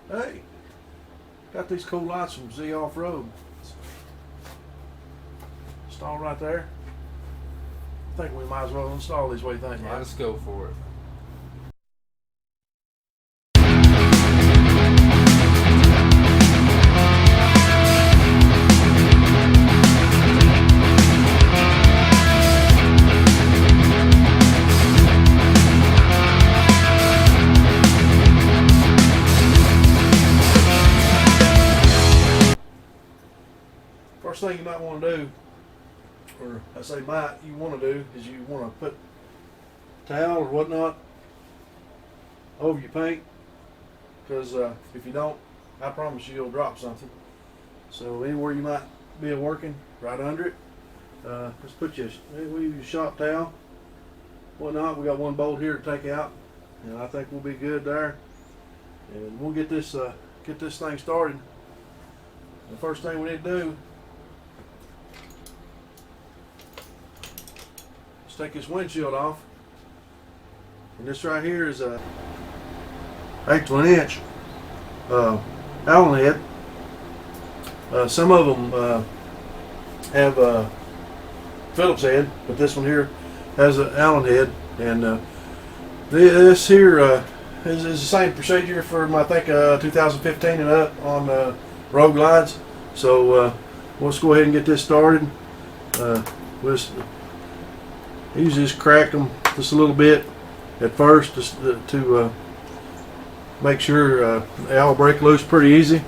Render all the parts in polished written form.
Hey, got these cool lights from Z Off-Road. Installed right there. I think we might as well install these. What do you think, Yeah, Mike? let's go for it. First thing you might want to do, or I say you want to do, is you want to put towel or whatnot over your paint, because if you don't, I promise you you'll drop something. So anywhere you might be working, right under it, just put we use shop towel, whatnot. We got one bolt here to take out, and I think we'll be good there. And we'll get this thing started. The first thing we need to do, take this windshield off, and this right here is a 1/8 inch Allen head. Some of them have a Phillips head, but this one here has an Allen head, and this here is the same procedure for I think 2015 and up on road glides. So let's go ahead and get this started. I usually just crack them just a little bit at first, just to make sure they all break loose pretty easy,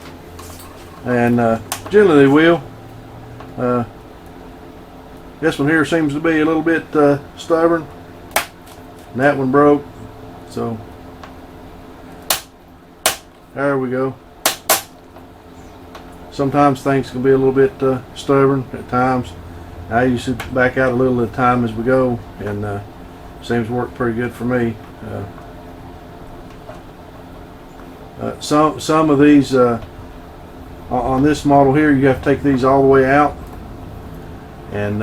and generally they will. This one here seems to be a little bit stubborn, and that one broke, so there we go. Sometimes things can be a little bit stubborn at times. I usually back out a little at a time as we go, and seems to work pretty good for me. Some of these on this model here, you have to take these all the way out, and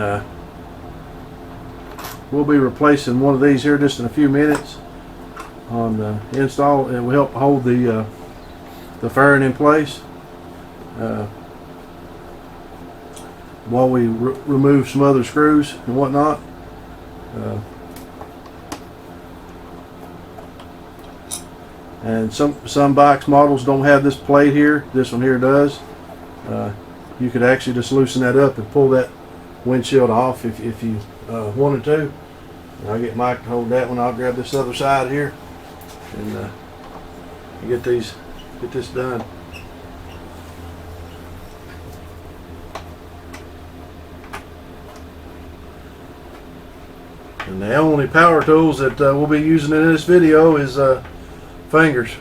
we'll be replacing one of these here just in a few minutes on the install. It will help hold the fairing in place while we remove some other screws and whatnot. And some bikes models don't have this plate here. This one here does. You could actually just loosen that up and pull that windshield off if you wanted to. And I'll get Mike to hold that one. I'll grab this other side here and get this done. And the only power tools that we'll be using in this video is fingers.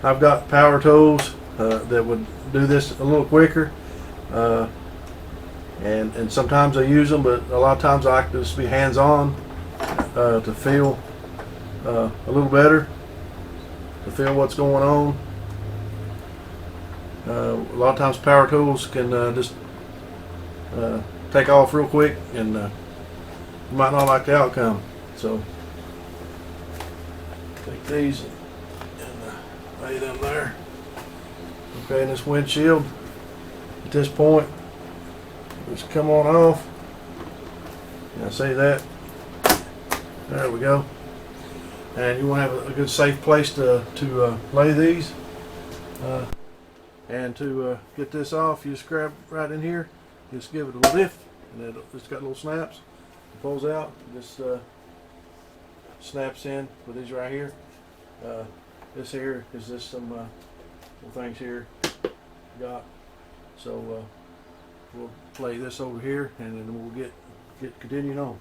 I've got power tools that would do this a little quicker, and sometimes I use them, but a lot of times I like to just be hands-on to feel a little better, to feel what's going on. A lot of times power tools can just take off real quick, and you might not like the outcome. So take these and lay them there. Okay, and this windshield at this point, just come on off. Yeah, see that? There we go. And you want to have a good safe place to lay these. And to get this off, you just grab right in here, just give it a lift, and it's got little snaps. It pulls out, just snaps in with these right here. This here is just some little things here got. So we'll play this over here, and then we'll get continuing on.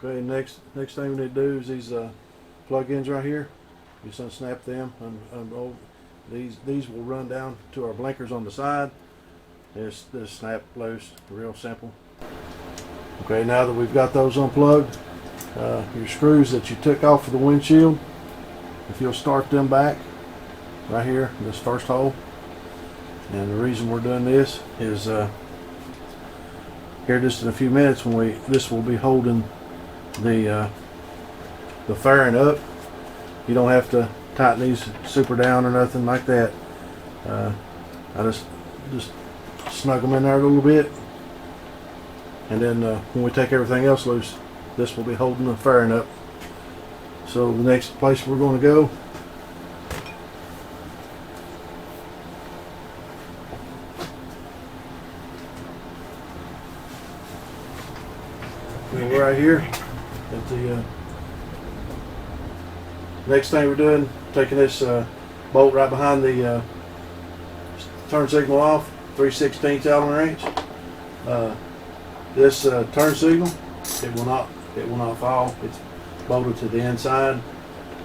Okay, next thing we need to do is these plug-ins right here. Just unsnap them. These will run down to our blinkers on the side. Just snap loose, real simple. Okay, now that we've got those unplugged, your screws that you took off of the windshield, if you'll start them back right here, this first hole. And the reason we're doing this is here just in a few minutes when this will be holding the fairing up. You don't have to tighten these super down or nothing like that. I just snug them in there a little bit, and then when we take everything else loose, this will be holding the fairing up. So the next place we're going to go we're right here at the next thing we're doing, taking this bolt right behind the turn signal off, 3/16 Allen wrench. This turn signal, it will not fall. It's bolted to the inside,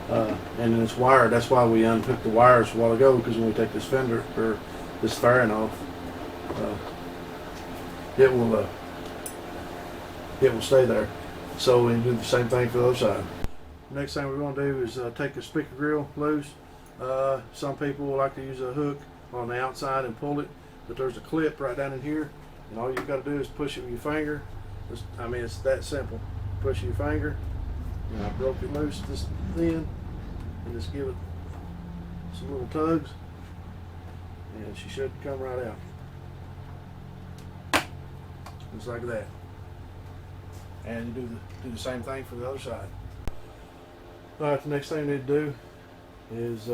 and then it's wired. That's why we unhooked the wires a while ago, because when we take this fender or this fairing off, it will stay there. So we do the same thing for the other side. Next thing we're going to do is take the speaker grill loose. Some people like to use a hook on the outside and pull it, but there's a clip right down in here, and all you've got to do is push it with your finger. It's that simple. Push your finger, and I broke it loose just then, and just give it some little tugs, and she should come right out, just like that. And you do the same thing for the other side. All right, the next thing we need to do is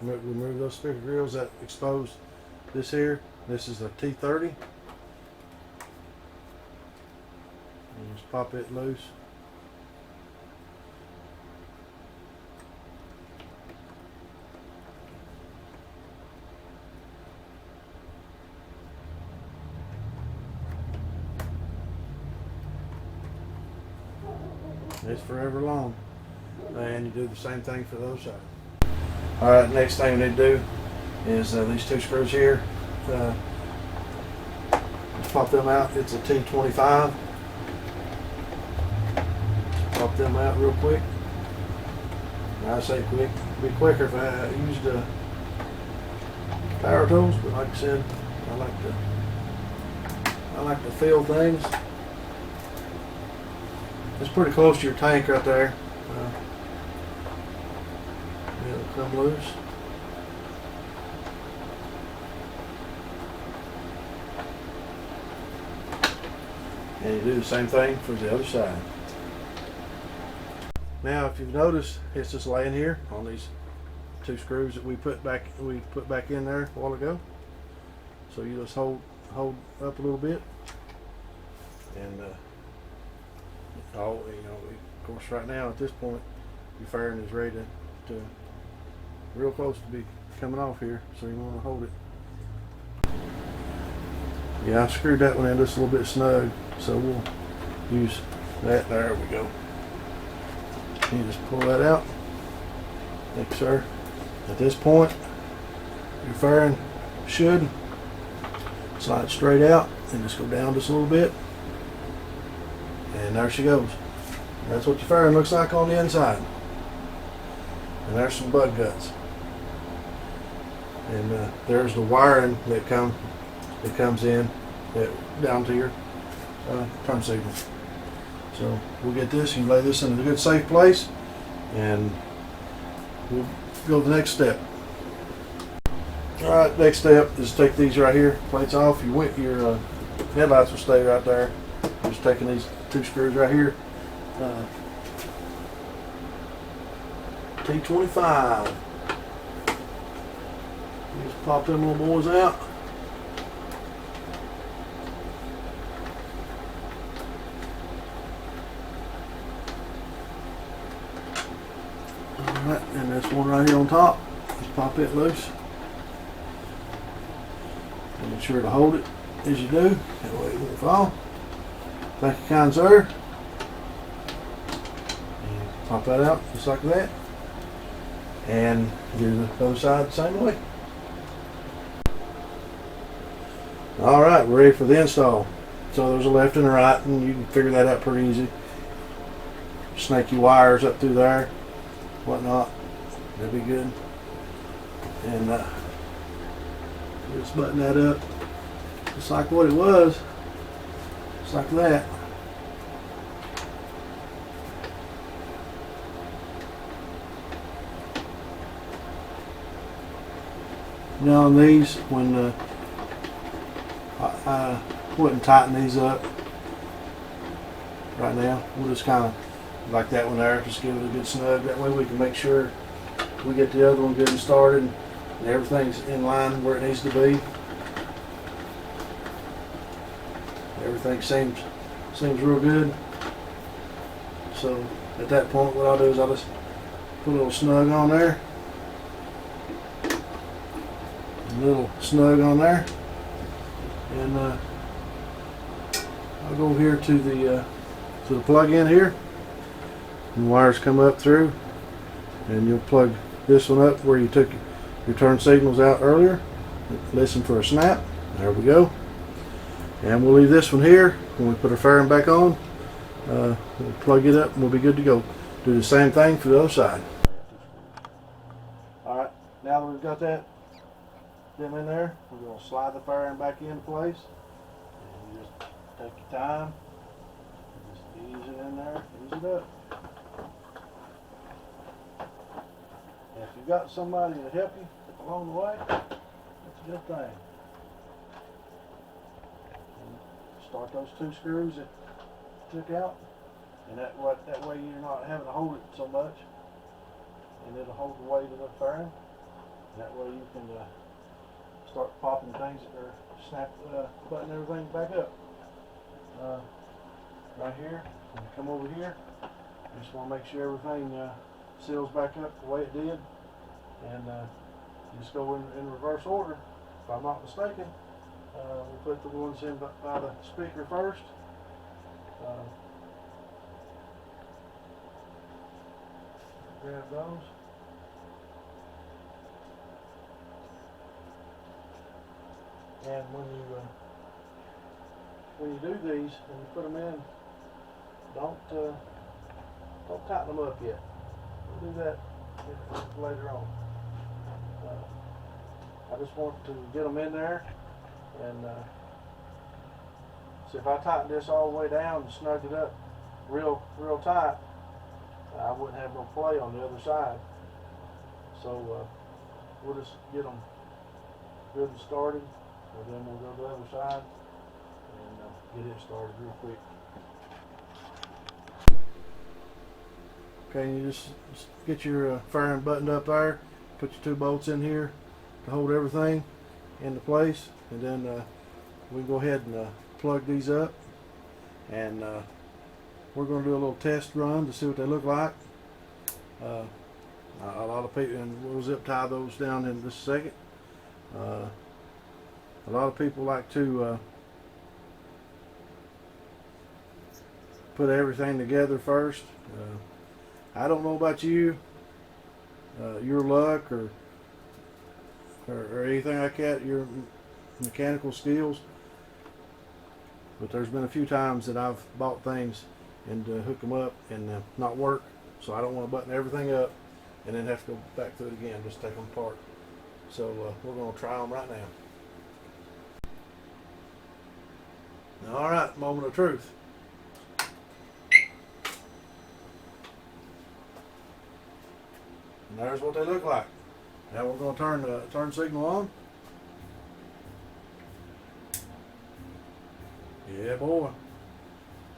remove those speaker grills that expose this here. This is a T30. And just pop it loose. It's forever long, and you do the same thing for the other side. All right, next thing we need to do is these two screws here. Let's pop them out. It's a T25. Pop them out real quick. I say quick. It'd be quicker if I used power tools, but like I said, I like to feel things. It's pretty close to your tank right there. It'll come loose. And you do the same thing for the other side. Now, if you've noticed, it's just laying here on these two screws that we put back in there a while ago. So you just hold up a little bit, and of course, right now at this point, your fairing is ready to real close to be coming off here, so you want to hold it. Yeah, I screwed that one in just a little bit snug, so we'll use that. There we go. You just pull that out. Thank you, sir. At this point, your fairing should slide straight out and just go down just a little bit. And there she goes. That's what your fairing looks like on the inside. And there's some bug guts. And there's the wiring that comes in down to your turn signal. So we'll get this, you lay this in a good safe place, and we'll go to the next step. Alright, next step is take these right here, plates off. Your headlights will stay right there. Just taking these two screws right here. T25. Just pop them little boys out. Alright, and this one right here on top. Just pop it loose. And make sure to hold it as you do. That way it won't fall. Thank you, kind sir. And pop that out just like that. And do the other side the same way. Alright, we're ready for the install. So there's a left and a right, and you can figure that out pretty easy. Snake your wires up through there, whatnot. That'd be good. And just button that up just like what it was. Just like that. Now on these, when I wouldn't tighten these up right now. We'll just kind of like that one there, just give it a good snug. That way we can make sure we get the other one good and started and everything's in line where it needs to be. Everything seems real good. So at that point, what I'll do is I'll just put a little snug on there. A little snug on there. And I'll go here to the plug-in here. And the wires come up through, and you'll plug this one up where you took your turn signals out earlier. Listen for a snap. There we go. And we'll leave this one here. When we put our fairing back on, we'll plug it up and we'll be good to go. Do the same thing for the other side. Alright, now that we've got them in there, we're going to slide the fairing back into place. And you just take your time. Just ease it in there, ease it up. And if you've got somebody to help you along the way, that's a good thing. Start those two screws that you took out, and that way you're not having to hold it so much, and it'll hold the weight of the fairing. That way you can start popping things that are button everything back up. Right here, and come over here. I just want to make sure everything seals back up the way it did, and you just go in reverse order, if I'm not mistaken. We'll put the ones in by the speaker first. Grab those. And when you do these and you put them in, don't tighten them up yet. We'll do that later on. I just want to get them in there. And so if I tighten this all the way down and snug it up real tight, I wouldn't have no play on the other side. So we'll just get them good and started, and then we'll go to the other side and get it started real quick. Okay, you just get your fairing buttoned up there, put your 2 bolts in here to hold everything into place. And then we can go ahead and plug these up, and we're going to do a little test run to see what they look like. A lot of people, and we'll zip tie those down in just a second. A lot of people like to put everything together first. I don't know about you, your luck or anything like that, your mechanical skills, but there's been a few times that I've bought things and hook them up and not work, so I don't want to button everything up and then have to go back through it again, just take them apart. So we're going to try them right now. Alright, moment of truth. And there's what they look like. Now we're going to turn the turn signal on. Yeah, boy.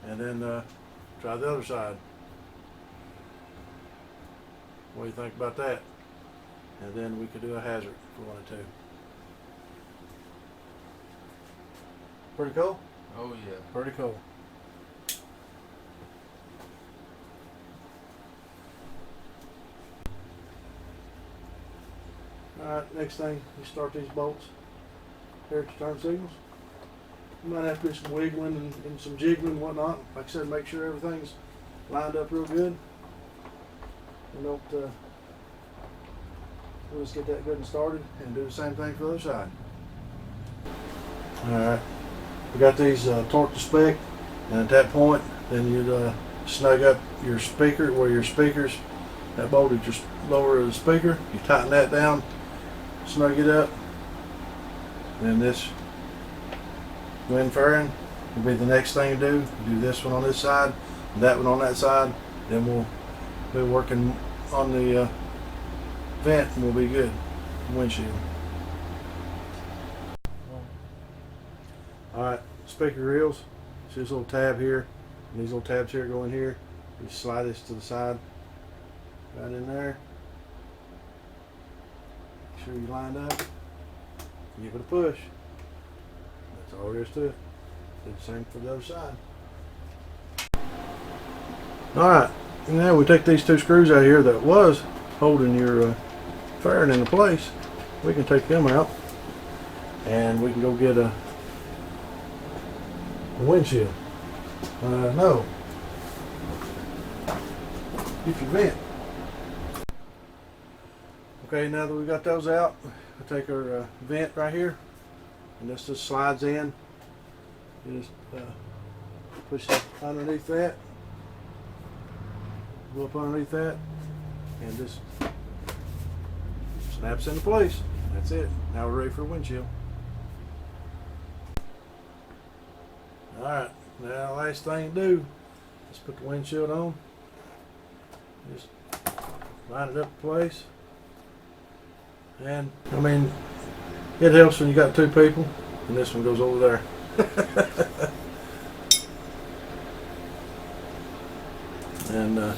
And then try the other side. What do you think about that? And then we could do a hazard if we wanted to. Pretty cool? Oh yeah. Pretty cool. Alright, next thing, you start these bolts here at your turn signals. You might have to do some wiggling and some jiggling and whatnot. Like I said, make sure everything's lined up real good. And don't, we'll just get that good and started and do the same thing for the other side. Alright, we got these torqued to spec, and at that point, then you'd snug up your speaker, where your speakers, that bolted just lower the speaker. You tighten that down, snug it up, and this wind fairing will be the next thing to do. Do this one on this side, and that one on that side, then we'll be working on the vent and we'll be good. Windshield. Alright, speaker grills. See this little tab here, and these little tabs here go in here. You slide this to the side, right in there. Make sure you lined up. Give it a push. That's all there is to it. Do the same for the other side. Alright, now we take these two screws out here that was holding your fairing into place. We can take them out and we can go get a windshield. No. Get your vent. Okay, now that we got those out, we take our vent right here, and this just slides in. You just push it underneath that, go up underneath that, and just snaps into place. That's it. Now we're ready for a windshield. Alright, now last thing to do, let's put the windshield on. Just line it up in place. And I mean, it helps when you got two people, and this one goes over there. And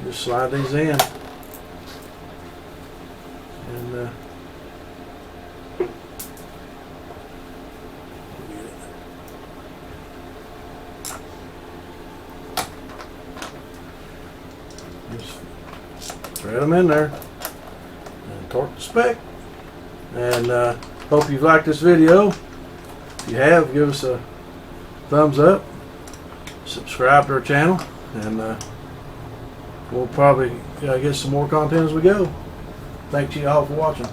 just slide these in, and just thread them in there and torque the spec. And hope you've liked this video. If you have, give us a thumbs up, subscribe to our channel, and we'll probably get some more content as we go. Thank you all for watching.